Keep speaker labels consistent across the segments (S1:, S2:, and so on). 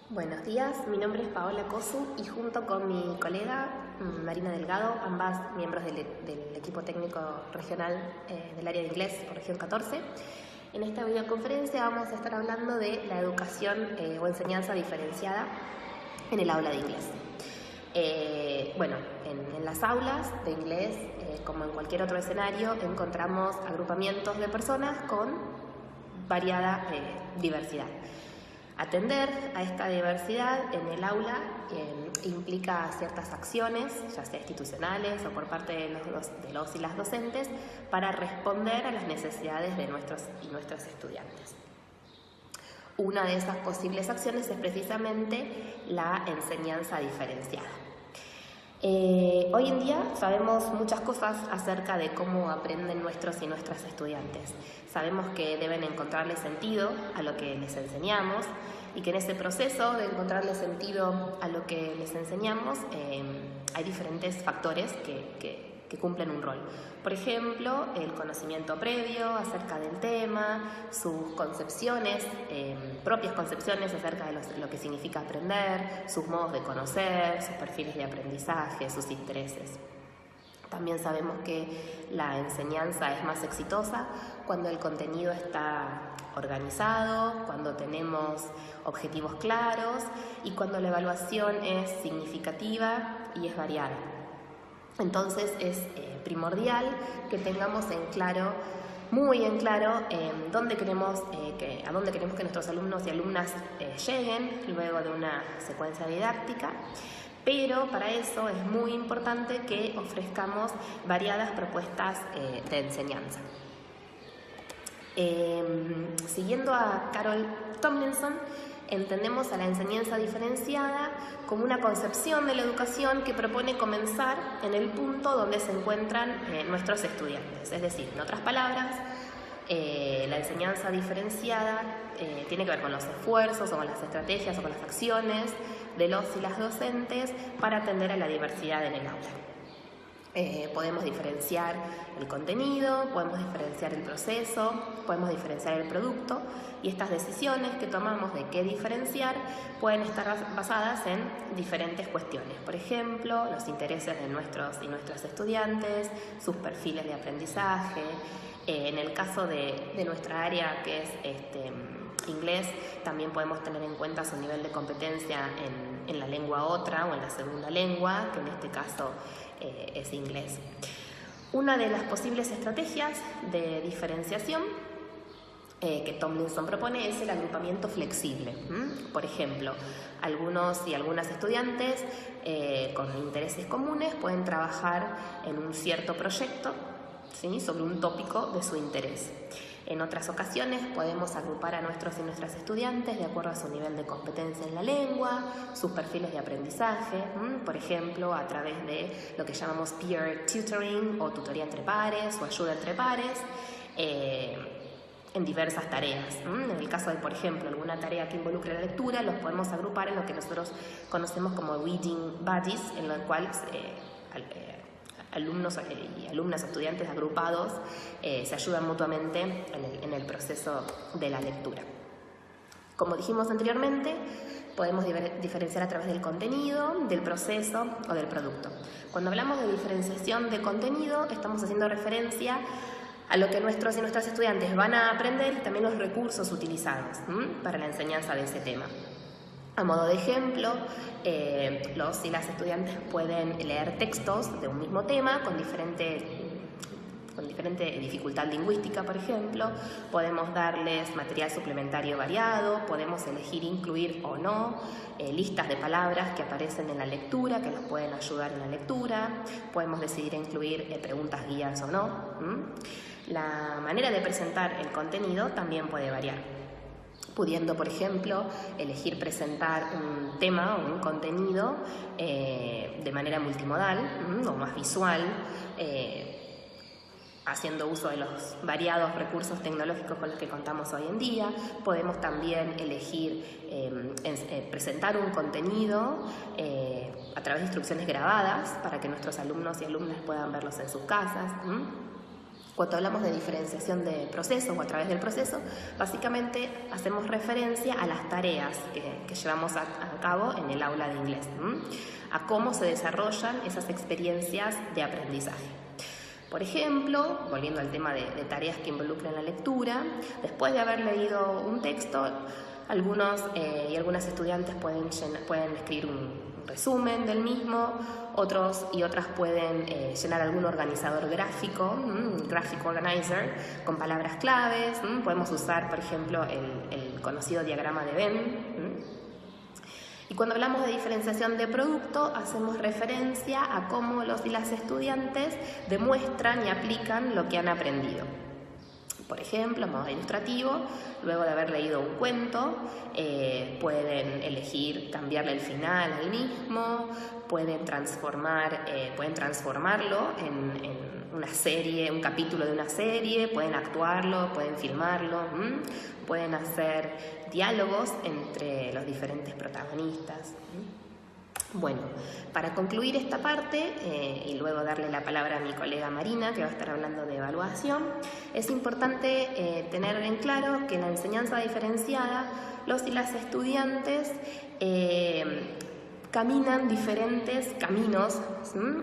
S1: Buenos días, mi nombre es Paola Cosu y junto con mi colega Marina Delgado, ambas miembros del equipo técnico regional del área de inglés por región 14, en esta videoconferencia vamos a estar hablando de la educación o enseñanza diferenciada en el aula de inglés. En las aulas de inglés, como en cualquier otro escenario, encontramos agrupamientos de personas con variada diversidad. Atender a esta diversidad en el aula implica ciertas acciones, ya sea institucionales o por parte de los y las docentes, para responder a las necesidades de nuestros y nuestras estudiantes. Una de esas posibles acciones es precisamente la enseñanza diferenciada. Hoy en día sabemos muchas cosas acerca de cómo aprenden nuestros y nuestras estudiantes. Sabemos que deben encontrarle sentido a lo que les enseñamos y que en ese proceso de encontrarle sentido a lo que les enseñamos hay diferentes factores que cumplen un rol. Por ejemplo, el conocimiento previo acerca del tema, sus concepciones, propias concepciones acerca de lo que significa aprender, sus modos de conocer, sus perfiles de aprendizaje, sus intereses. También sabemos que la enseñanza es más exitosa cuando el contenido está organizado, cuando tenemos objetivos claros y cuando la evaluación es significativa y es variada. Entonces es primordial que tengamos muy en claro, a dónde queremos que nuestros alumnos y alumnas lleguen luego de una secuencia didáctica, pero para eso es muy importante que ofrezcamos variadas propuestas de enseñanza. Siguiendo a Carol Tomlinson, entendemos a la enseñanza diferenciada como una concepción de la educación que propone comenzar en el punto donde se encuentran nuestros estudiantes. Es decir, en otras palabras, la enseñanza diferenciada tiene que ver con los esfuerzos o con las estrategias o con las acciones de los y las docentes para atender a la diversidad en el aula. Podemos diferenciar el contenido, podemos diferenciar el proceso, podemos diferenciar el producto y estas decisiones que tomamos de qué diferenciar pueden estar basadas en diferentes cuestiones. Por ejemplo, los intereses de nuestros y nuestras estudiantes, sus perfiles de aprendizaje. En el caso de nuestra área, que es inglés, también podemos tener en cuenta su nivel de competencia en la lengua otra o en la segunda lengua, que en este caso es inglés. Una de las posibles estrategias de diferenciación que Tomlinson propone es el agrupamiento flexible. Por ejemplo, algunos y algunas estudiantes con intereses comunes pueden trabajar en un cierto proyecto, ¿sí?, sobre un tópico de su interés. En otras ocasiones podemos agrupar a nuestros y nuestras estudiantes de acuerdo a su nivel de competencia en la lengua, sus perfiles de aprendizaje, por ejemplo, a través de lo que llamamos peer tutoring o tutoría entre pares o ayuda entre pares, en diversas tareas. En el caso de, por ejemplo, alguna tarea que involucre la lectura, los podemos agrupar en lo que nosotros conocemos como reading buddies, en lo cual alumnos y alumnas, estudiantes agrupados, se ayudan mutuamente en el proceso de la lectura. Como dijimos anteriormente, podemos diferenciar a través del contenido, del proceso o del producto. Cuando hablamos de diferenciación de contenido, estamos haciendo referencia a lo que nuestros y nuestras estudiantes van a aprender y también los recursos utilizados para la enseñanza de ese tema. A modo de ejemplo, los y las estudiantes pueden leer textos de un mismo tema con diferente dificultad lingüística, por ejemplo. Podemos darles material suplementario variado, podemos elegir incluir o no listas de palabras que aparecen en la lectura, que los pueden ayudar en la lectura. Podemos decidir incluir preguntas guías o no. La manera de presentar el contenido también puede variar, pudiendo, por ejemplo, elegir presentar un tema o un contenido de manera multimodal o más visual, haciendo uso de los variados recursos tecnológicos con los que contamos hoy en día. Podemos también elegir presentar un contenido a través de instrucciones grabadas para que nuestros alumnos y alumnas puedan verlos en sus casas. Cuando hablamos de diferenciación de proceso o a través del proceso, básicamente hacemos referencia a las tareas que llevamos a cabo en el aula de inglés, a cómo se desarrollan esas experiencias de aprendizaje. Por ejemplo, volviendo al tema de tareas que involucran la lectura, después de haber leído un texto, algunos y algunas estudiantes pueden escribir un resumen del mismo, otros y otras pueden llenar algún organizador gráfico, graphic organizer, con palabras claves. Podemos usar, por ejemplo, el conocido diagrama de Venn. Y cuando hablamos de diferenciación de producto, hacemos referencia a cómo los y las estudiantes demuestran y aplican lo que han aprendido. Por ejemplo, a modo ilustrativo, luego de haber leído un cuento, pueden elegir cambiarle el final al mismo, pueden transformarlo en una serie, un capítulo de una serie, pueden actuarlo, pueden filmarlo, pueden hacer diálogos entre los diferentes protagonistas. Bueno, para concluir esta parte y luego darle la palabra a mi colega Marina, que va a estar hablando de evaluación, es importante tener en claro que en la enseñanza diferenciada los y las estudiantes caminan diferentes caminos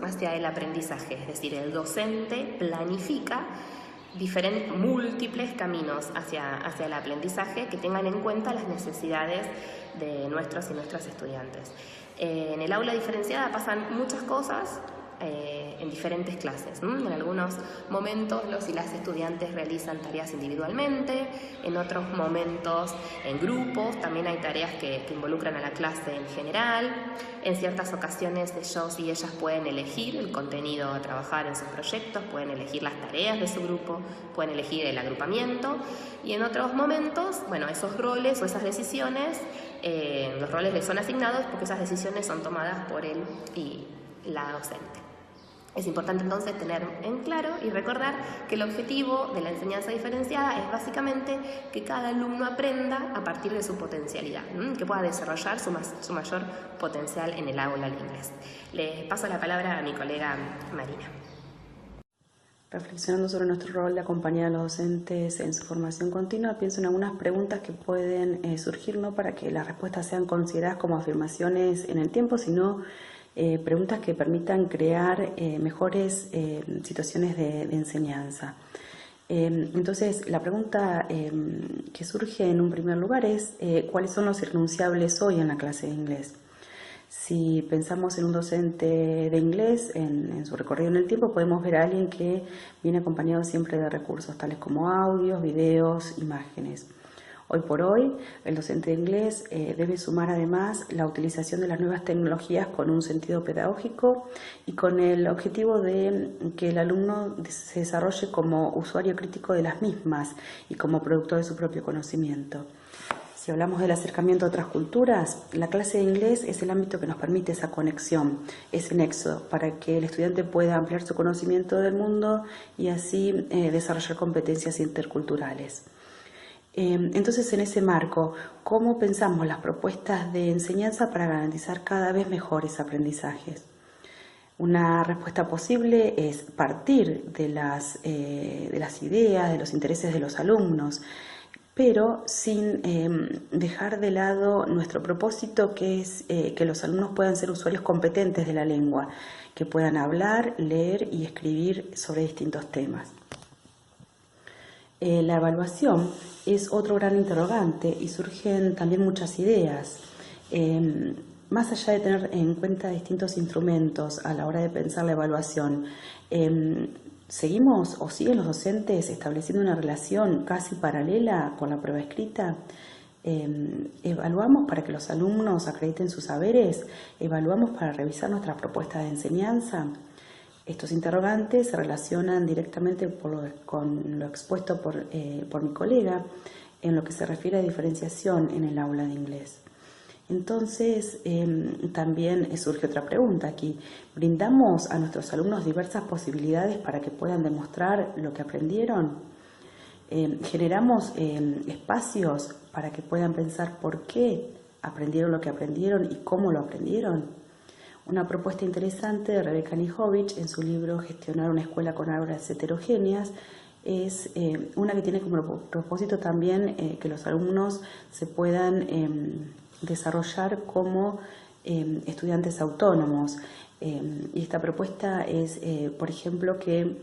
S1: hacia el aprendizaje, es decir, el docente planifica múltiples caminos hacia el aprendizaje que tengan en cuenta las necesidades de nuestros y nuestras estudiantes. En el aula diferenciada pasan muchas cosas en diferentes clases. En algunos momentos los y las estudiantes realizan tareas individualmente, en otros momentos en grupos, también hay tareas que involucran a la clase en general. En ciertas ocasiones ellos y ellas pueden elegir el contenido a trabajar en sus proyectos, pueden elegir las tareas de su grupo, pueden elegir el agrupamiento, y en otros momentos, bueno, esos roles o esas decisiones, los roles les son asignados porque esas decisiones son tomadas por él y la docente. Es importante entonces tener en claro y recordar que el objetivo de la enseñanza diferenciada es básicamente que cada alumno aprenda a partir de su potencialidad, que pueda desarrollar su mayor potencial en el aula de inglés. Les paso la palabra a mi colega Marina.
S2: Reflexionando sobre nuestro rol de acompañar a los docentes en su formación continua, pienso en algunas preguntas que pueden surgir, no para que las respuestas sean consideradas como afirmaciones en el tiempo, sino preguntas que permitan crear mejores situaciones de enseñanza. Entonces, la pregunta que surge en un primer lugar es ¿cuáles son los irrenunciables hoy en la clase de inglés? Si pensamos en un docente de inglés, en su recorrido en el tiempo, podemos ver a alguien que viene acompañado siempre de recursos, tales como audios, videos, imágenes. Hoy por hoy, el docente de inglés debe sumar además la utilización de las nuevas tecnologías con un sentido pedagógico y con el objetivo de que el alumno se desarrolle como usuario crítico de las mismas y como productor de su propio conocimiento. Si hablamos del acercamiento a otras culturas, la clase de inglés es el ámbito que nos permite esa conexión, ese nexo, para que el estudiante pueda ampliar su conocimiento del mundo y así desarrollar competencias interculturales. Entonces, en ese marco, ¿cómo pensamos las propuestas de enseñanza para garantizar cada vez mejores aprendizajes? Una respuesta posible es partir de las ideas, de los intereses de los alumnos, pero sin dejar de lado nuestro propósito, que es que los alumnos puedan ser usuarios competentes de la lengua, que puedan hablar, leer y escribir sobre distintos temas. La evaluación es otro gran interrogante y surgen también muchas ideas. Más allá de tener en cuenta distintos instrumentos a la hora de pensar la evaluación, ¿seguimos o siguen los docentes estableciendo una relación casi paralela con la prueba escrita? ¿Evaluamos para que los alumnos acrediten sus saberes? ¿Evaluamos para revisar nuestras propuestas de enseñanza? Estos interrogantes se relacionan directamente con lo expuesto por mi colega en lo que se refiere a diferenciación en el aula de inglés. Entonces, también surge otra pregunta aquí. ¿Brindamos a nuestros alumnos diversas posibilidades para que puedan demostrar lo que aprendieron? ¿Generamos espacios para que puedan pensar por qué aprendieron lo que aprendieron y cómo lo aprendieron? Una propuesta interesante de Rebecca Nijovic en su libro Gestionar una escuela con aulas heterogéneas es una que tiene como propósito también que los alumnos se puedan desarrollar como estudiantes autónomos. Y esta propuesta es, por ejemplo, que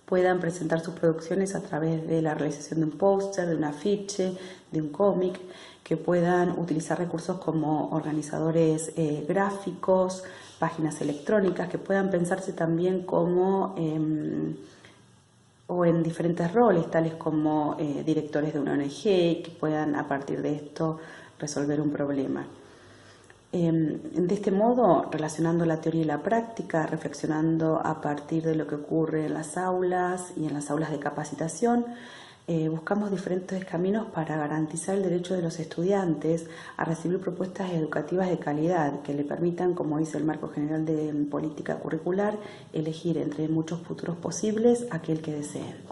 S2: puedan presentar sus producciones a través de la realización de un póster, de un afiche, de un cómic, que puedan utilizar recursos como organizadores gráficos, páginas electrónicas, que puedan pensarse también como o en diferentes roles, tales como directores de una ONG, que puedan a partir de esto resolver un problema. De este modo, relacionando la teoría y la práctica, reflexionando a partir de lo que ocurre en las aulas y en las aulas de capacitación, buscamos diferentes caminos para garantizar el derecho de los estudiantes a recibir propuestas educativas de calidad que le permitan, como dice el Marco General de Política Curricular, elegir entre muchos futuros posibles aquel que deseen.